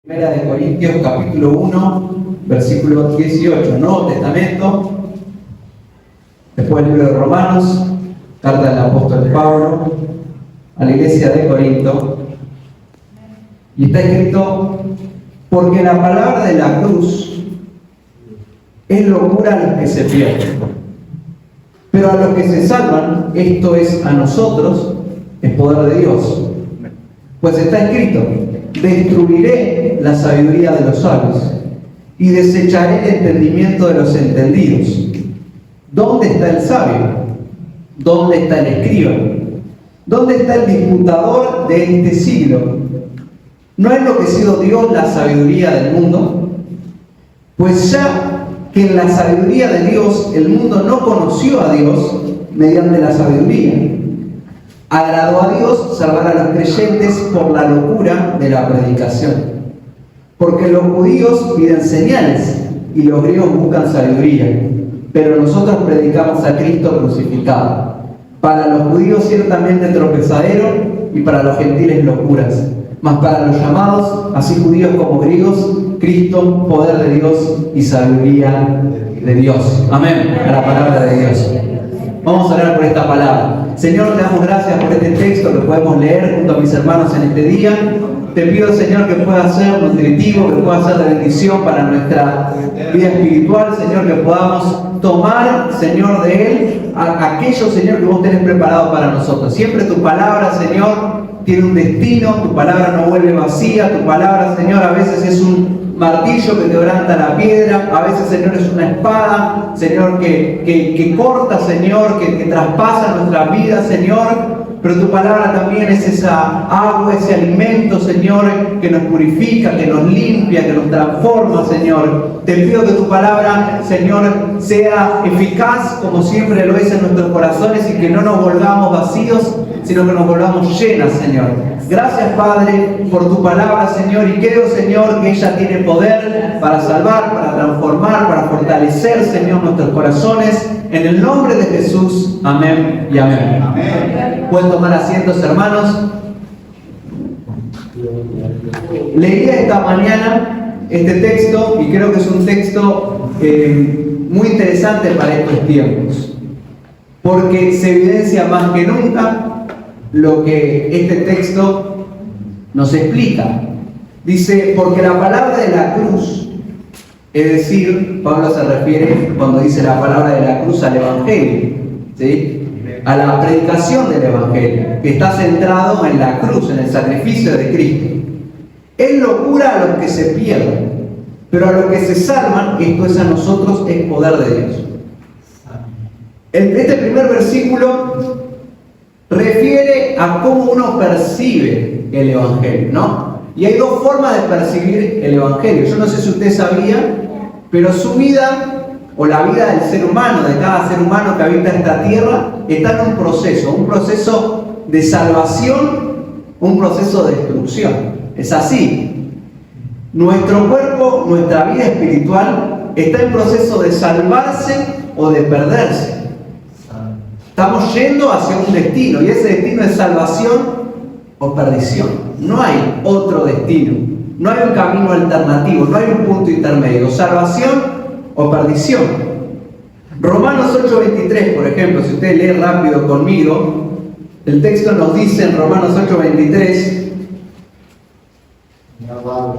Primera de Corintios, capítulo 1, versículo 18, Nuevo Testamento. Después el libro de Romanos, carta del apóstol Pablo a la iglesia de Corinto. Y está escrito: porque la palabra de la cruz es locura a los que se pierden, pero a los que se salvan, esto es a nosotros, es poder de Dios. Pues está escrito: destruiré la sabiduría de los sabios y desecharé el entendimiento de los entendidos. ¿Dónde está el sabio? ¿Dónde está el escriba? ¿Dónde está el disputador de este siglo? ¿No ha enloquecido Dios la sabiduría del mundo? Pues ya que en la sabiduría de Dios el mundo no conoció a Dios mediante la sabiduría, agradó a Dios salvar a los creyentes por la locura de la predicación. Porque los judíos piden señales y los griegos buscan sabiduría, pero nosotros predicamos a Cristo crucificado. Para los judíos ciertamente tropezadero y para los gentiles locuras, mas para los llamados, así judíos como griegos, Cristo, poder de Dios y sabiduría de Dios. Amén. A la palabra de Dios. Vamos a orar por esta palabra. Señor, te damos gracias por este texto que podemos leer junto a mis hermanos en este día. Te pido, Señor, que pueda ser nutritivo, que pueda ser de bendición para nuestra vida espiritual, Señor, que podamos tomar, Señor, de él aquello, Señor, que vos tenés preparado para nosotros. Siempre tu palabra, Señor, tiene un destino, tu palabra no vuelve vacía, tu palabra, Señor, a veces es un martillo que quebranta la piedra, a veces, Señor, es una espada, Señor, que corta, Señor, que traspasa nuestra vida, Señor. Pero tu palabra también es esa agua, ese alimento, Señor, que nos purifica, que nos limpia, que nos transforma, Señor. Te pido que tu palabra, Señor, sea eficaz como siempre lo es en nuestros corazones y que no nos volvamos vacíos, sino que nos volvamos llenas, Señor. Gracias, Padre, por tu palabra, Señor, y creo, Señor, que ella tiene poder para salvar, para transformar, para fortalecer, Señor, nuestros corazones. En el nombre de Jesús, amén y amén. Amén. Pueden tomar asientos, hermanos. Leí esta mañana este texto y creo que es un texto muy interesante para estos tiempos, porque se evidencia más que nunca lo que este texto nos explica. Dice: porque la palabra de la cruz, es decir, Pablo se refiere, cuando dice la palabra de la cruz, al Evangelio, ¿sí? A la predicación del Evangelio, que está centrado en la cruz, en el sacrificio de Cristo. Es locura a los que se pierden, pero a los que se salvan, esto es a nosotros, es poder de Dios. Este primer versículo refiere a cómo uno percibe el Evangelio, ¿no? Y hay dos formas de percibir el Evangelio. Yo no sé si usted sabía, pero su vida, o la vida del ser humano, de cada ser humano que habita esta tierra, está en un proceso de salvación, un proceso de destrucción. Es así. Nuestro cuerpo, nuestra vida espiritual, está en proceso de salvarse o de perderse. Estamos yendo hacia un destino, y ese destino es salvación o perdición. No hay otro destino, no hay un camino alternativo, no hay un punto intermedio, salvación o perdición. Romanos 8:23, por ejemplo, si usted lee rápido conmigo, el texto nos dice en Romanos 8:23: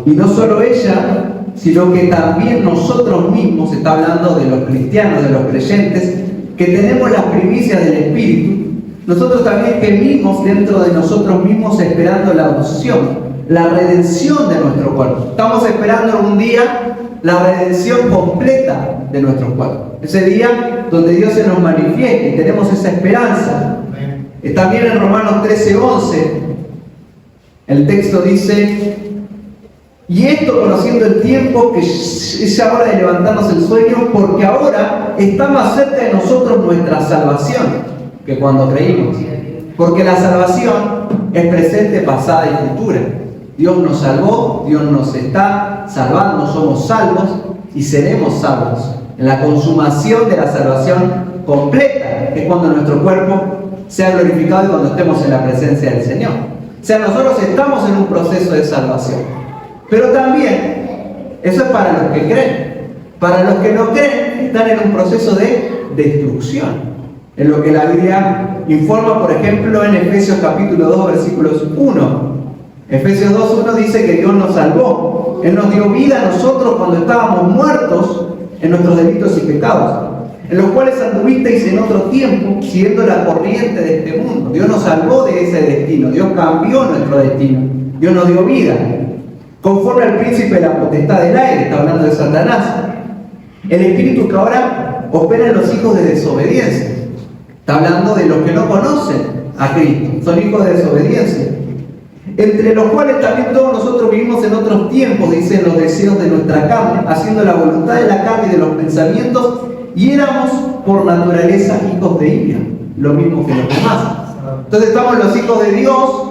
y no solo ella, sino que también nosotros mismos, está hablando de los cristianos, de los creyentes, que tenemos las primicias del Espíritu, nosotros también gemimos dentro de nosotros mismos esperando la adopción, la redención de nuestro cuerpo. Estamos esperando un día la redención completa de nuestro cuerpo. Ese día donde Dios se nos manifieste y tenemos esa esperanza. También en Romanos 13:11 el texto dice: y esto conociendo el tiempo, que es ya hora de levantarnos el sueño, porque ahora está más cerca de nosotros nuestra salvación que cuando creímos. Porque la salvación es presente, pasada y futura. Dios nos salvó, Dios nos está salvando, somos salvos y seremos salvos. En la consumación de la salvación completa es cuando nuestro cuerpo sea glorificado y cuando estemos en la presencia del Señor. O sea, nosotros estamos en un proceso de salvación. Pero también, eso es para los que creen. Para los que no creen, están en un proceso de destrucción. En lo que la Biblia informa, por ejemplo, en Efesios capítulo 2, versículos 1. Efesios 2:1 dice que Dios nos salvó. Él nos dio vida a nosotros cuando estábamos muertos en nuestros delitos y pecados, en los cuales anduvisteis en otro tiempo, siguiendo la corriente de este mundo. Dios nos salvó de ese destino. Dios cambió nuestro destino. Dios nos dio vida. Conforme al príncipe de la potestad del aire, está hablando de Satanás. El espíritu que ahora opera en los hijos de desobediencia. Está hablando de los que no conocen a Cristo. Son hijos de desobediencia. Entre los cuales también todos nosotros vivimos en otros tiempos, dicen, los deseos de nuestra carne, haciendo la voluntad de la carne y de los pensamientos, y éramos por naturaleza hijos de ira, lo mismo que los demás. Entonces estamos los hijos de Dios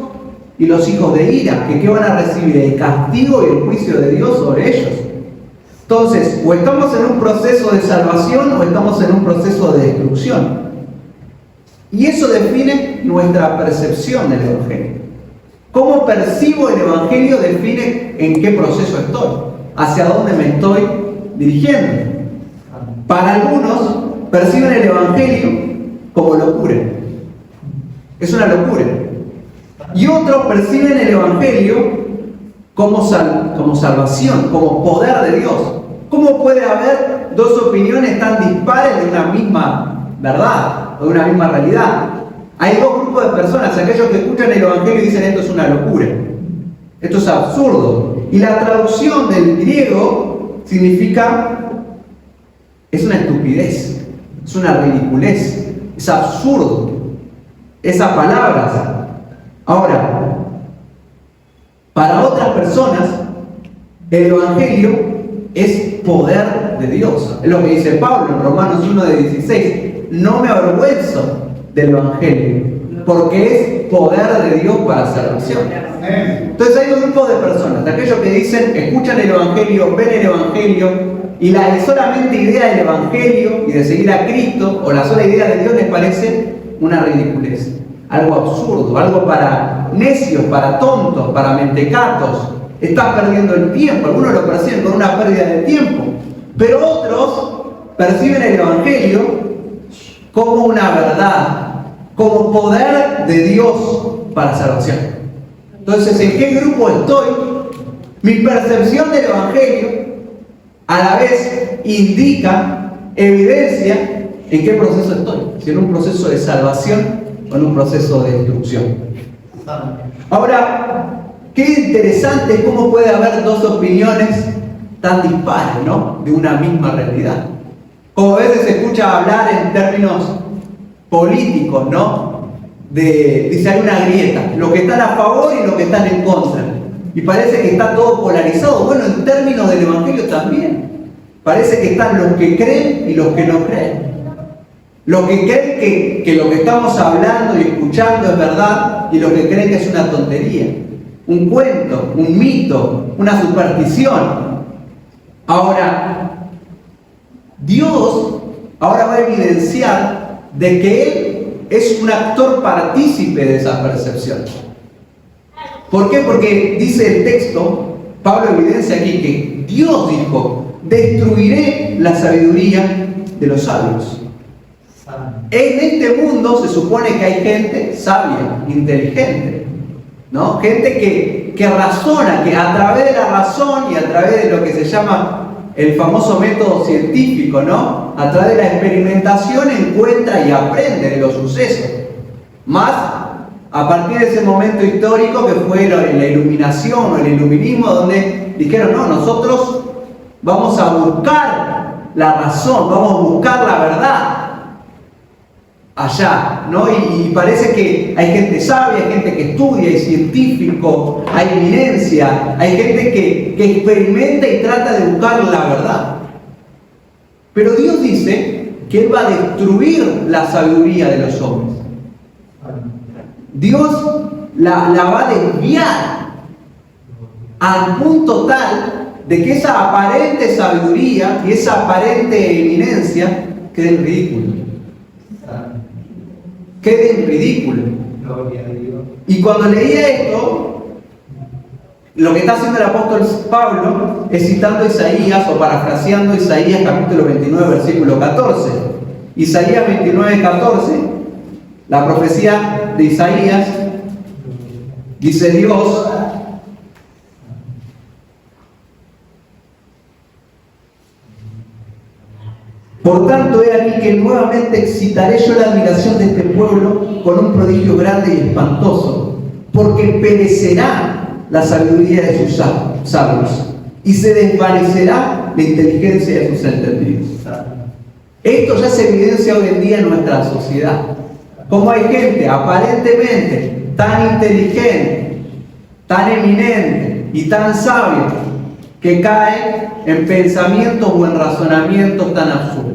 y los hijos de ira, que ¿qué van a recibir? El castigo y el juicio de Dios sobre ellos. Entonces, o estamos en un proceso de salvación o estamos en un proceso de destrucción. Y eso define nuestra percepción del Evangelio. Cómo percibo el Evangelio define en qué proceso estoy, hacia dónde me estoy dirigiendo. Para algunos, perciben el Evangelio como locura. Es una locura. Y otros perciben el Evangelio como salvación, como poder de Dios. ¿Cómo puede haber dos opiniones tan dispares de una misma verdad o de una misma realidad? Hay dos grupos de personas, aquellos que escuchan el Evangelio y dicen esto es una locura, esto es absurdo. Y la traducción del griego significa es una estupidez, es una ridiculez, es absurdo. Esas palabras. Ahora, para otras personas, el Evangelio es poder de Dios. Es lo que dice Pablo en Romanos 1:16. No me avergüenzo del Evangelio, porque es poder de Dios para salvación. Entonces hay dos grupos de personas, de aquellos que dicen, escuchan el Evangelio, ven el Evangelio, y la solamente idea del Evangelio y de seguir a Cristo, o la sola idea de Dios, les parece una ridiculez, algo absurdo, algo para necios, para tontos, para mentecatos. Estás perdiendo el tiempo. Algunos lo perciben con una pérdida de tiempo, pero otros perciben el Evangelio como una verdad, como poder de Dios para salvación. Entonces, ¿en qué grupo estoy? Mi percepción del Evangelio a la vez indica, evidencia en qué proceso estoy, si en un proceso de salvación o en un proceso de destrucción. Ahora, qué interesante es cómo puede haber dos opiniones tan dispares, ¿no?, de una misma realidad. Como a veces se escucha hablar en términos políticos, ¿no? Dice, hay una grieta, los que están a favor y los que están en contra. Y parece que está todo polarizado. Bueno, en términos del Evangelio también. Parece que están los que creen y los que no creen. Los que creen que lo que estamos hablando y escuchando es verdad, y los que creen que es una tontería, un cuento, un mito, una superstición. Ahora, Dios ahora va a evidenciar de que Él es un actor partícipe de esa percepción. ¿Por qué? Porque dice el texto, Pablo evidencia aquí que Dios dijo, destruiré la sabiduría de los sabios. En este mundo se supone que hay gente sabia, inteligente, ¿no? Gente que razona, que a través de la razón y a través de lo que se llama el famoso método científico, ¿no?, a través de la experimentación encuentra y aprende de los sucesos. Más a partir de ese momento histórico que fue la iluminación o el iluminismo, donde dijeron, no, nosotros vamos a buscar la razón, vamos a buscar la verdad allá, ¿no? Y parece que hay gente sabia, hay gente que estudia, hay científico, hay eminencia, hay gente que experimenta y trata de buscar la verdad. Pero Dios dice que Él va a destruir la sabiduría de los hombres. Dios la va a desviar al punto tal de que esa aparente sabiduría y esa aparente eminencia quede en ridículo. Quede en ridículo. Y cuando leía esto, Lo que está haciendo el apóstol Pablo es citando Isaías o parafraseando Isaías capítulo 29, versículo 14. Isaías 29, 14, la profecía de Isaías, dice Dios: por tanto, he aquí que nuevamente excitaré yo la admiración de este pueblo con un prodigio grande y espantoso, porque perecerá la sabiduría de sus sabios y se desvanecerá la inteligencia de sus entendidos. Esto ya se evidencia hoy en día en nuestra sociedad. Como hay gente aparentemente tan inteligente, tan eminente y tan sabia, que cae en pensamientos o en razonamientos tan absurdos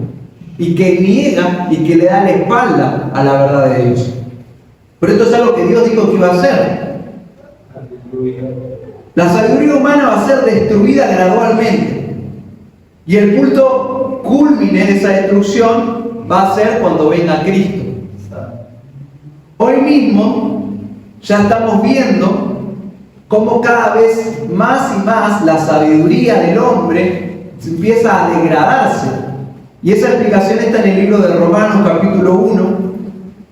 y que niega y que le da la espalda a la verdad de Dios. Pero esto es algo que Dios dijo que iba a hacer. La sabiduría humana va a ser destruida gradualmente y el punto culmine de esa destrucción va a ser cuando venga Cristo. Hoy mismo ya estamos viendo cómo cada vez más y más la sabiduría del hombre empieza a degradarse. Y esa explicación está en el libro de Romanos capítulo 1,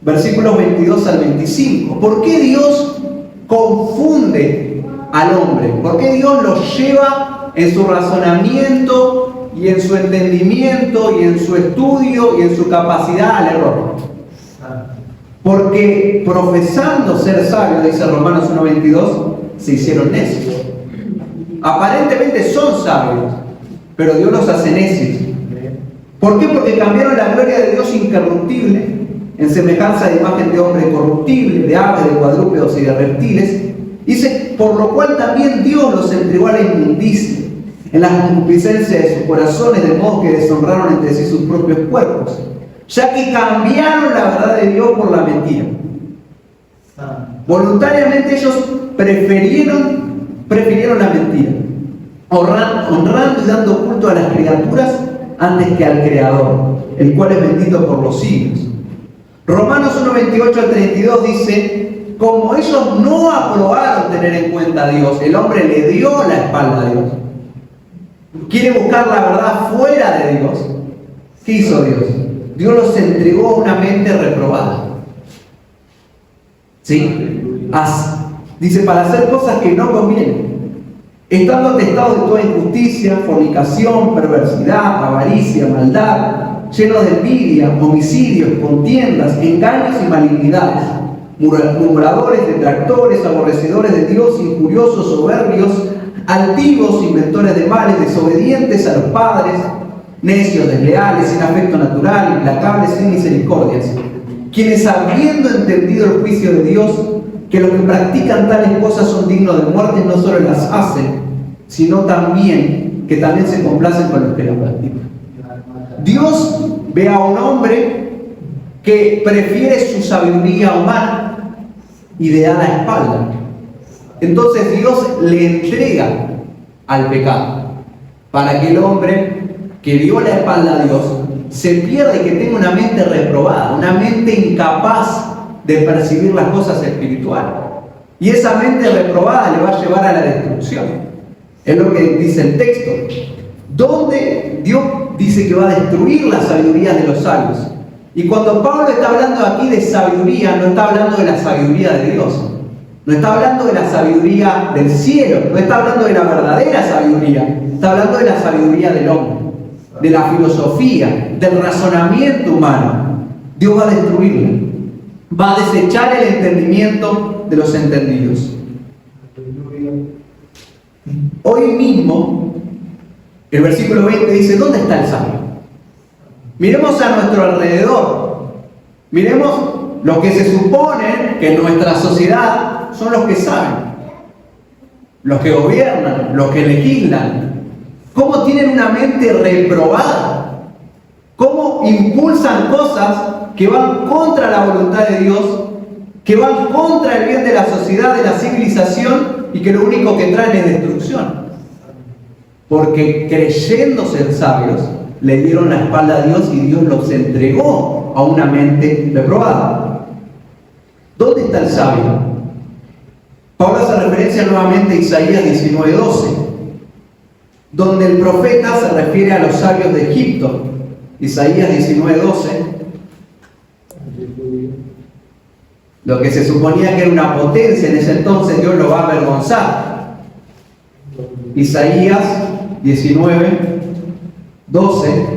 versículos 22 al 25. ¿Por qué Dios confunde al hombre? ¿Por qué Dios lo lleva en su razonamiento y en su entendimiento y en su estudio y en su capacidad al error? Porque profesando ser sabios, dice Romanos 1:22, se hicieron necios. Aparentemente son sabios, pero Dios los hace necios. ¿Por qué? Porque cambiaron la gloria de Dios incorruptible en semejanza de imagen de hombre corruptible, de aves, de cuadrúpedos y de reptiles. Dice: por lo cual también Dios los entregó a la inmundicia en la concupiscencia de sus corazones, de modo que deshonraron entre sí sus propios cuerpos, ya que cambiaron la verdad de Dios por la mentira. Voluntariamente ellos prefirieron la mentira, honrando y dando culto a las criaturas antes que al Creador, el cual es bendito por los siglos. Romanos 1:28 al 32 dice: como ellos no aprobaron tener en cuenta a Dios, el hombre le dio la espalda a Dios. Quiere buscar la verdad fuera de Dios. ¿Qué hizo Dios? Dios los entregó a una mente reprobada. ¿Sí? Dice: para hacer cosas que no convienen, estando atestados de toda injusticia, fornicación, perversidad, avaricia, maldad, llenos de envidia, homicidios, contiendas, engaños y malignidades, murmuradores, detractores, aborrecedores de Dios, injuriosos, soberbios, altivos, inventores de males, desobedientes a los padres, necios, desleales, sin afecto natural, implacables, sin misericordias, quienes, habiendo entendido el juicio de Dios, que los que practican tales cosas son dignos de muerte, no solo las hacen, sino también que también se complacen con los que las practican. Dios ve a un hombre que prefiere su sabiduría humana y le da la espalda. Entonces Dios le entrega al pecado para que el hombre que dio la espalda a Dios se pierda y que tenga una mente reprobada, una mente incapaz de percibir las cosas espirituales. Y esa mente reprobada le va a llevar a la destrucción. Es lo que dice el texto, donde Dios dice que va a destruir la sabiduría de los sabios. Y cuando Pablo está hablando aquí de sabiduría, no está hablando de la sabiduría de Dios, no está hablando de la sabiduría del cielo, no está hablando de la verdadera sabiduría, está hablando de la sabiduría del hombre, de la filosofía, del razonamiento humano. Dios va a destruirla, va a desechar el entendimiento de los entendidos. Hoy mismo, el versículo 20 dice: ¿dónde está el sabio? Miremos a nuestro alrededor, miremos lo que se supone que en nuestra sociedad son los que saben, los que gobiernan, los que legislan. ¿Cómo tienen una mente reprobada? ¿Cómo impulsan cosas que van contra la voluntad de Dios, que van contra el bien de la sociedad, de la civilización, y que lo único que traen es destrucción? Porque creyendo ser sabios, le dieron la espalda a Dios y Dios los entregó a una mente reprobada. ¿Dónde está el sabio? Pablo hace referencia nuevamente a Isaías 19:12, donde el profeta se refiere a los sabios de Egipto. Isaías 19:12, lo que se suponía que era una potencia en ese entonces, Dios lo va a avergonzar. Isaías 19:12.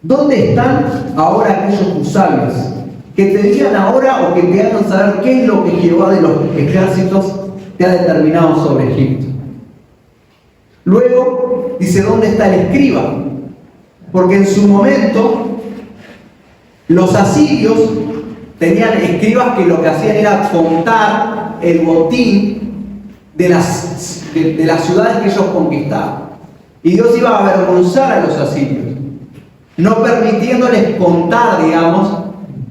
¿Dónde están ahora aquellos tus sabios que te digan ahora o que te hagan saber qué es lo que Jehová de los ejércitos te ha determinado sobre Egipto? Luego dice, ¿dónde está el escriba? Porque en su momento los asirios tenían escribas que lo que hacían era contar el botín de las ciudades que ellos conquistaban. Y Dios iba a avergonzar a los asirios, no permitiéndoles contar, digamos,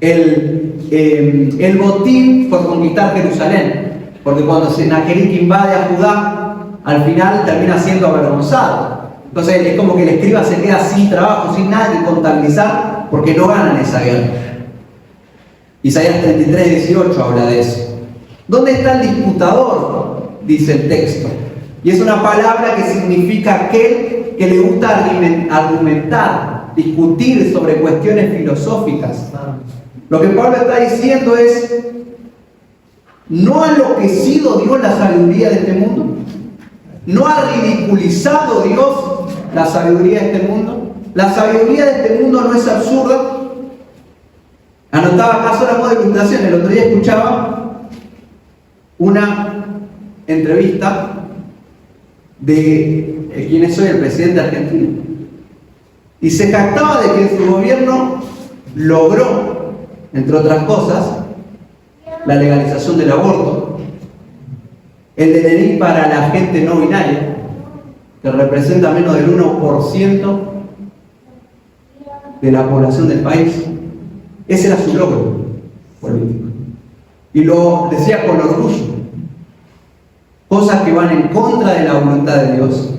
el botín por conquistar Jerusalén. Porque cuando Sennacherib invade a Judá, al final termina siendo avergonzado. Entonces es como que el escriba se queda sin trabajo, sin nada que contabilizar, porque no ganan esa guerra. Isaías 33:18 habla de eso. ¿Dónde está el disputador? Dice el texto. Y es una palabra que significa aquel que le gusta argumentar, discutir sobre cuestiones filosóficas. Lo que Pablo está diciendo es, ¿no ha enloquecido Dios la sabiduría de este mundo? ¿No ha ridiculizado Dios la sabiduría de este mundo? La sabiduría de este mundo no es absurda. Anotaba acá solo modo de ilustración. El otro día escuchaba una entrevista de quién es hoy el presidente argentino. Y se jactaba de que su gobierno logró, entre otras cosas, la legalización del aborto, el DNI para la gente no binaria, que representa menos del 1% de la población del país. Ese era su logro político. Y lo decía con orgullo. Cosas que van en contra de la voluntad de Dios.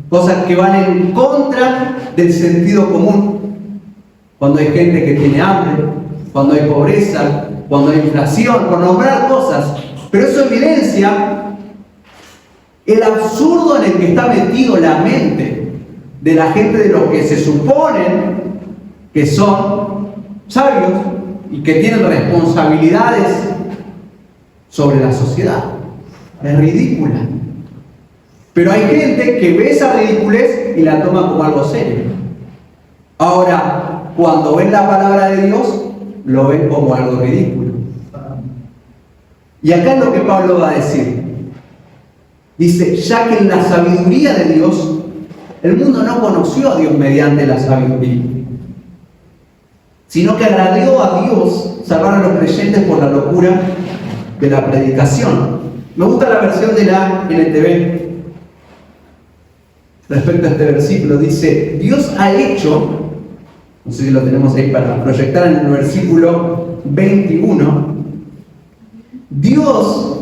Cosas que van en contra del sentido común. Cuando hay gente que tiene hambre, cuando hay pobreza, cuando hay inflación, por nombrar cosas. Pero eso evidencia el absurdo en el que está metido la mente de la gente de los que se suponen que son sabios y que tienen responsabilidades sobre la sociedad. Es ridícula. Pero hay gente que ve esa ridiculez y la toma como algo serio. Ahora, cuando ven la palabra de Dios, lo ven como algo ridículo. Y acá es lo que Pablo va a decir. Dice, ya que en la sabiduría de Dios, el mundo no conoció a Dios mediante la sabiduría, sino que agradó a Dios salvar a los creyentes por la locura de la predicación. Me gusta la versión de la NTV respecto a este versículo. Dice, Dios ha hecho, no sé si lo tenemos ahí para proyectar en el versículo 21, Dios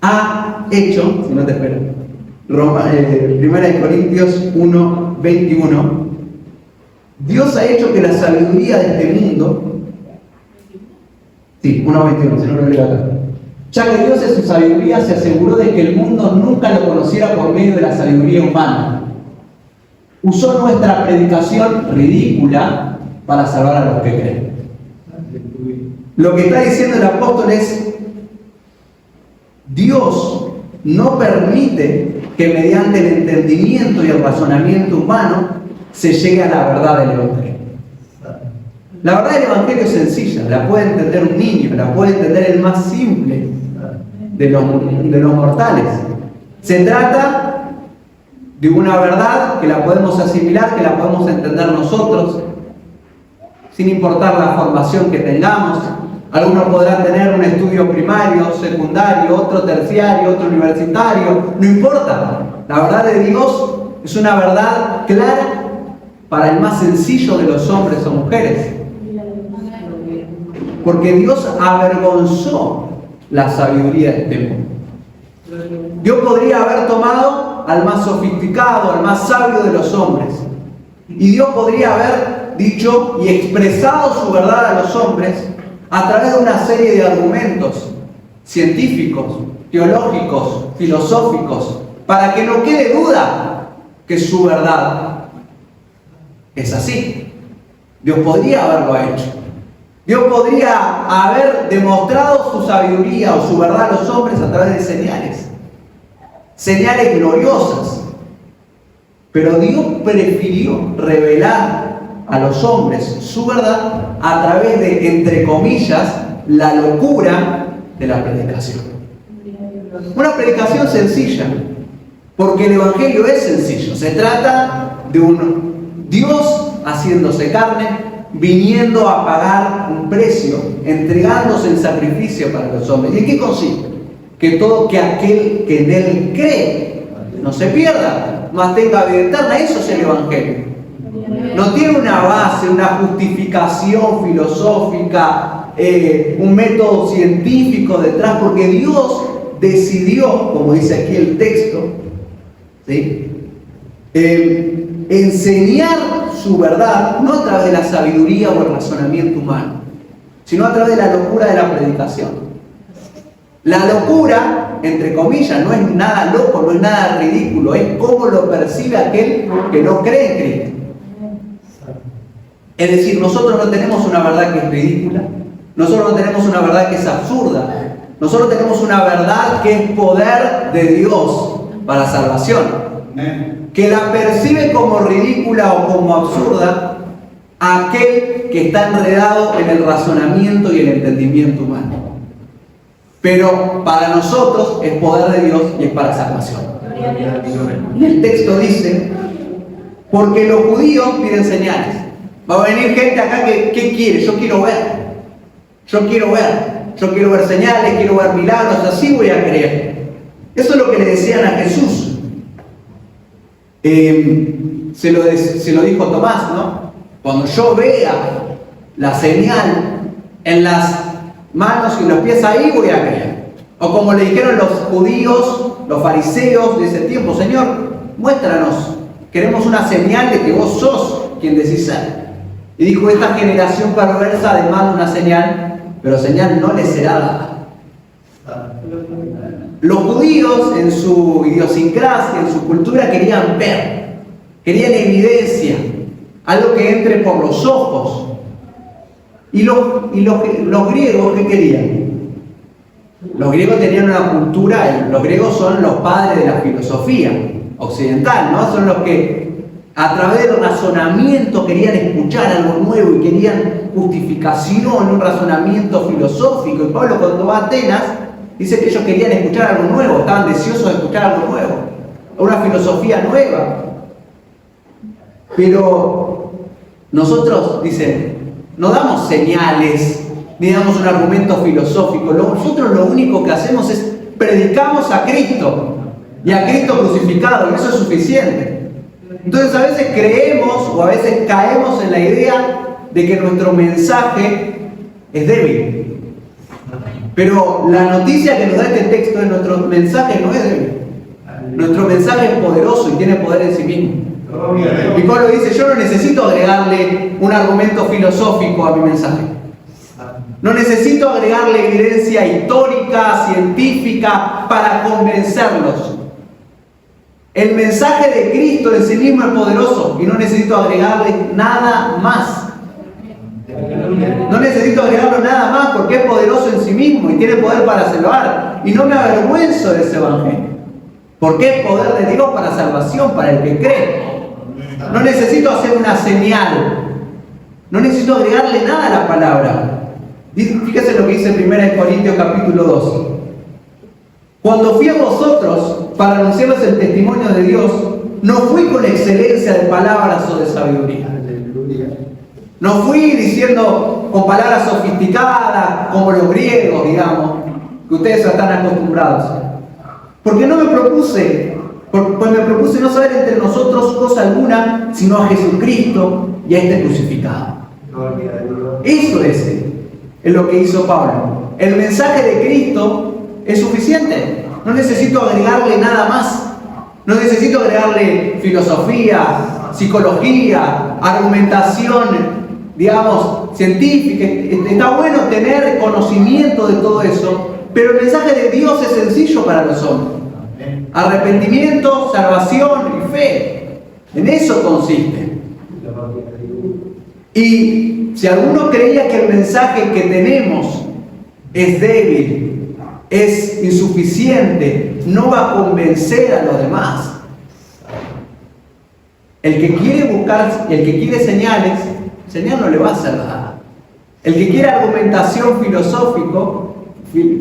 ha hecho, si no te espero, 1 Corintios 1:21, Dios ha hecho que la sabiduría de este mundo, sí, 1:21, si no lo leo acá, ya que Dios en su sabiduría se aseguró de que el mundo nunca lo conociera por medio de la sabiduría humana. Usó nuestra predicación ridícula para salvar a los que creen. Lo que está diciendo el apóstol es, Dios no permite que mediante el entendimiento y el razonamiento humano se llegue a la verdad del Evangelio. La verdad del Evangelio es sencilla, la puede entender un niño, la puede entender el más simple de los mortales. Se trata de una verdad que la podemos asimilar, que la podemos entender nosotros, sin importar la formación que tengamos. Algunos podrán tener un estudio primario, secundario, otro terciario, otro universitario, no importa. La verdad de Dios es una verdad clara para el más sencillo de los hombres o mujeres. Porque Dios avergonzó la sabiduría de este mundo. Dios podría haber tomado al más sofisticado, al más sabio de los hombres. Y Dios podría haber dicho y expresado su verdad a los hombres a través de una serie de argumentos científicos, teológicos, filosóficos, para que no quede duda que su verdad es así. Dios podría haberlo hecho. Dios podría haber demostrado su sabiduría o su verdad a los hombres a través de señales. Señales gloriosas. Pero Dios prefirió revelar a los hombres su verdad a través de, entre comillas, la locura de la predicación. Una predicación sencilla, porque el Evangelio es sencillo. Se trata de un Dios haciéndose carne, viniendo a pagar un precio, entregándose en sacrificio para los hombres. ¿Y en qué consiste? Que aquel que en Él cree no se pierda, mas tenga vida eterna. Eso es el Evangelio. No tiene una base, una justificación filosófica, un método científico detrás, porque Dios decidió, como dice aquí el texto, ¿sí?, enseñar su verdad no a través de la sabiduría o el razonamiento humano, sino a través de la locura de la predicación. La locura, entre comillas, no es nada loco, no es nada ridículo, es cómo lo percibe aquel que no cree en Cristo. Es decir, nosotros no tenemos una verdad que es ridícula, nosotros no tenemos una verdad que es absurda, nosotros tenemos una verdad que es poder de Dios para salvación, que la percibe como ridícula o como absurda aquel que está enredado en el razonamiento y el entendimiento humano. Pero para nosotros es poder de Dios y es para salvación. Y el texto dice, porque los judíos piden señales. Va a venir gente acá que ¿qué quiere? Yo quiero ver. Yo quiero ver señales, quiero ver milagros, así voy a creer. Eso es lo que le decían a Jesús. Se lo dijo Tomás, ¿no? Cuando yo vea la señal en las manos y los pies, ahí voy a creer. O como le dijeron los judíos, los fariseos de ese tiempo, Señor, muéstranos, queremos una señal de que vos sos quien decís ser. Y dijo, esta generación perversa demanda una señal, pero señal no les será dada. Los judíos en su idiosincrasia, en su cultura, querían ver, querían evidencia, algo que entre por los ojos. ¿Y los griegos qué querían? Los griegos tenían una cultura, los griegos son los padres de la filosofía occidental, ¿no? Son los que a través del razonamiento querían escuchar algo nuevo y querían justificación, un razonamiento filosófico. Y Pablo, cuando va a Atenas, dice que ellos querían escuchar algo nuevo, estaban deseosos de escuchar algo nuevo, una filosofía nueva. Pero nosotros, dicen, no damos señales, ni damos un argumento filosófico. Nosotros lo único que hacemos es predicamos a Cristo y a Cristo crucificado, y eso es suficiente. Entonces a veces creemos o a veces caemos en la idea de que nuestro mensaje es débil. Pero la noticia que nos da este texto es que nuestro mensaje no es débil. Nuestro mensaje es poderoso y tiene poder en sí mismo. Y Pablo dice, yo no necesito agregarle un argumento filosófico a mi mensaje. No necesito agregarle evidencia histórica, científica, para convencerlos. El mensaje de Cristo en sí mismo es poderoso y no necesito agregarle nada más. No necesito agregarle nada más porque es poderoso en sí mismo y tiene poder para salvar. Y no me avergüenzo de ese evangelio, porque es poder de Dios para salvación, para el que cree. No necesito hacer una señal, no necesito agregarle nada a la palabra. Fíjese lo que dice 1 Corintios capítulo 2. Cuando fui a vosotros para anunciarles el testimonio de Dios, no fui con excelencia de palabras o de sabiduría. No fui diciendo con palabras sofisticadas, como los griegos, digamos, que ustedes están acostumbrados. Porque no me propuse, pues me propuse no saber entre nosotros cosa alguna, sino a Jesucristo y a este crucificado. Eso es lo que hizo Pablo. El mensaje de Cristo es suficiente. No necesito agregarle nada más. No necesito agregarle filosofía, psicología, argumentación digamos, científica. Está bueno tener conocimiento de todo eso, pero el mensaje de Dios es sencillo para los hombres. Arrepentimiento, salvación y fe. En eso consiste. Y si alguno creía que el mensaje que tenemos es débil, es insuficiente, no va a convencer a los demás. El que quiere buscar, el que quiere señales, señal no le va a ser dada. El que quiere argumentación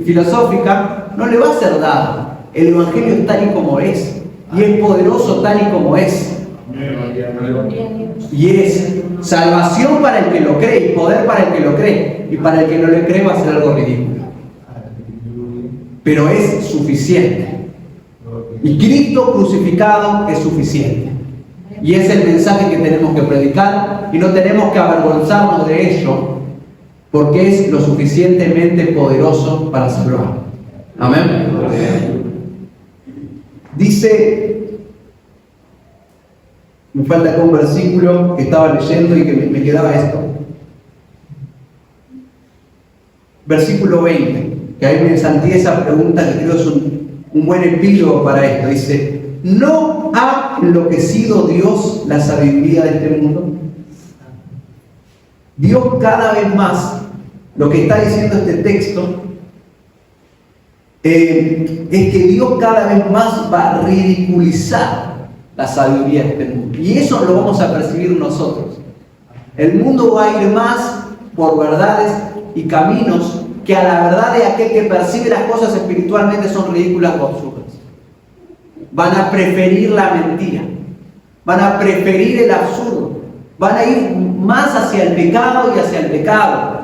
filosófica, no le va a ser dada. El Evangelio es tal y como es, y es poderoso tal y como es. Y es salvación para el que lo cree, y poder para el que lo cree, y para el que no le cree va a ser algo ridículo. Pero es suficiente. Y Cristo crucificado es suficiente. Y es el mensaje que tenemos que predicar, y no tenemos que avergonzarnos de ello, porque es lo suficientemente poderoso para salvar. Amén. Dice, me falta acá un versículo que estaba leyendo y que me quedaba esto. Versículo 20, que ahí me salté esa pregunta que creo es un buen epílogo para esto. Dice, ¿no ha enloquecido Dios la sabiduría de este mundo? Dios cada vez más, lo que está diciendo este texto, es que Dios cada vez más va a ridiculizar la sabiduría de este mundo. Y eso lo vamos a percibir nosotros. El mundo va a ir más por verdades y caminos que a la verdad de aquel que percibe las cosas espiritualmente son ridículas o absurdas. Van a preferir la mentira, van a preferir el absurdo, van a ir más hacia el pecado y hacia el pecado.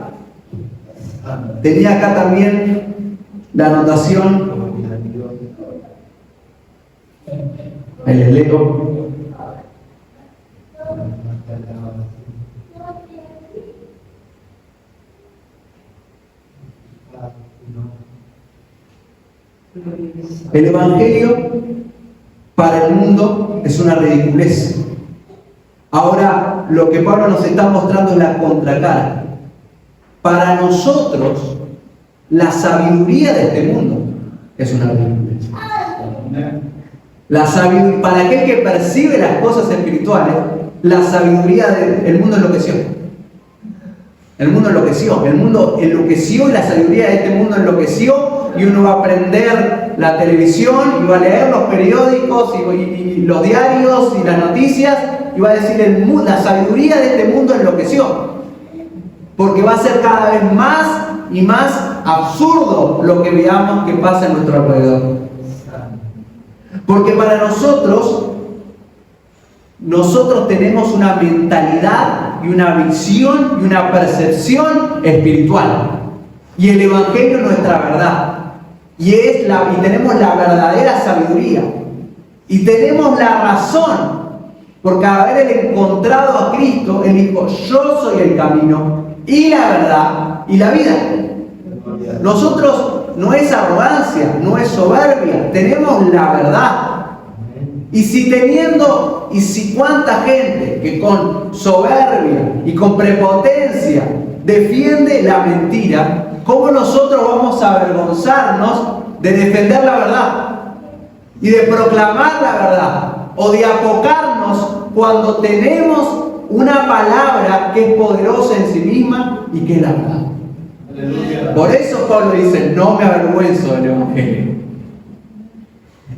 Tenía acá también la anotación, ahí les leo. El Evangelio para el mundo es una ridiculez. Ahora, lo que Pablo nos está mostrando es la contracara. Para nosotros, la sabiduría de este mundo es una ridiculez. La sabiduría, para aquel que percibe las cosas espirituales, la sabiduría del mundo enloqueció. El mundo enloqueció. El mundo enloqueció y la sabiduría de este mundo enloqueció. Y uno va a prender la televisión y va a leer los periódicos y los diarios y las noticias y va a decir la sabiduría de este mundo enloqueció, porque va a ser cada vez más y más absurdo lo que veamos que pasa en nuestro alrededor. Porque para nosotros tenemos una mentalidad y una visión y una percepción espiritual, y el Evangelio es nuestra verdad. Y tenemos la verdadera sabiduría. Y tenemos la razón. Porque al haber encontrado a Cristo, Él dijo, yo soy el camino y la verdad y la vida. Nosotros no es arrogancia, no es soberbia. Tenemos la verdad. Y si cuánta gente que con soberbia y con prepotencia defiende la mentira, ¿cómo nosotros vamos a avergonzarnos de defender la verdad y de proclamar la verdad o de apocarnos cuando tenemos una palabra que es poderosa en sí misma y que es la verdad? Aleluya. Por eso Pablo dice, no me avergüenzo del Evangelio.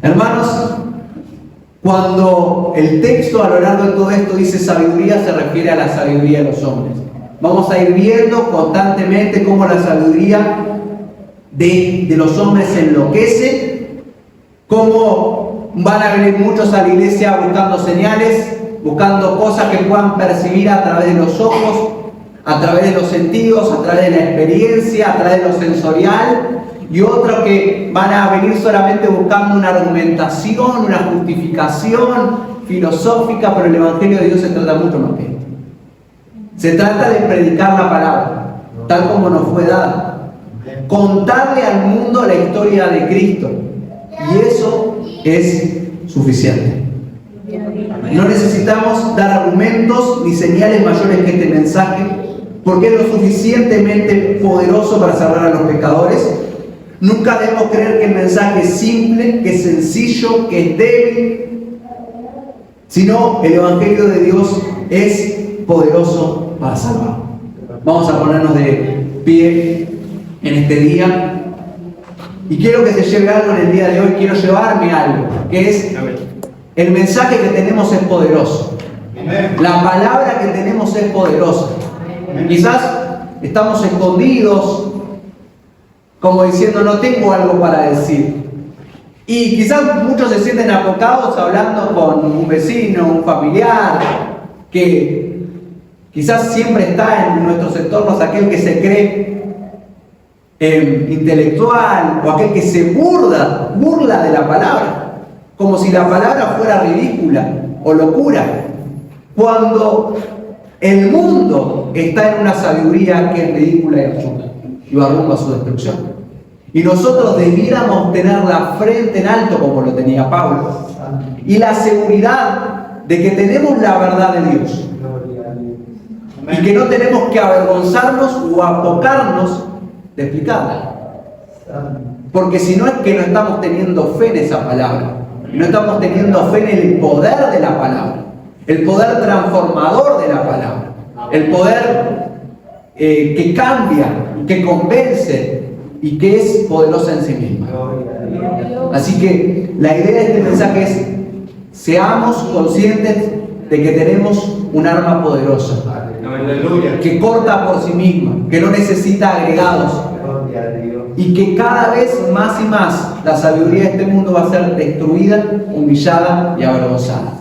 Hermanos, cuando el texto a lo largo de todo esto dice sabiduría, se refiere a la sabiduría de los hombres. Vamos a ir viendo constantemente cómo la sabiduría de los hombres se enloquece, cómo van a venir muchos a la iglesia buscando señales, buscando cosas que puedan percibir a través de los ojos, a través de los sentidos, a través de la experiencia, a través de lo sensorial, y otros que van a venir solamente buscando una argumentación, una justificación filosófica, pero el Evangelio de Dios se trata mucho más que esto. Se trata de predicar la palabra, tal como nos fue dada. Contarle al mundo la historia de Cristo. Y eso es suficiente. No necesitamos dar argumentos ni señales mayores que este mensaje, porque es lo suficientemente poderoso para salvar a los pecadores. Nunca debemos creer que el mensaje es simple, que es sencillo, que es débil, sino el Evangelio de Dios es poderoso para salvar. Vamos a ponernos de pie en este día. Y quiero que se lleve algo en el día de hoy, quiero llevarme algo, que es el mensaje que tenemos es poderoso. La palabra que tenemos es poderosa. Quizás estamos escondidos, como diciendo, no tengo algo para decir. Y quizás muchos se sienten apocados hablando con un vecino, un familiar, que quizás siempre está en nuestros entornos aquel que se cree intelectual, o aquel que se burla de la palabra, como si la palabra fuera ridícula o locura, cuando el mundo está en una sabiduría que es ridícula y absurda y va rumbo a su destrucción. Y nosotros debiéramos tener la frente en alto como lo tenía Pablo, y la seguridad de que tenemos la verdad de Dios y que no tenemos que avergonzarnos o apocarnos de explicarla, porque si no es que no estamos teniendo fe en esa palabra, no estamos teniendo fe en el poder de la palabra, el poder transformador de la palabra, el poder que cambia, que convence y que es poderosa en sí misma. Así que la idea de este mensaje es: seamos conscientes de que tenemos un arma poderosa, que corta por sí misma, que no necesita agregados, y que cada vez más y más la sabiduría de este mundo va a ser destruida, humillada y avergonzada.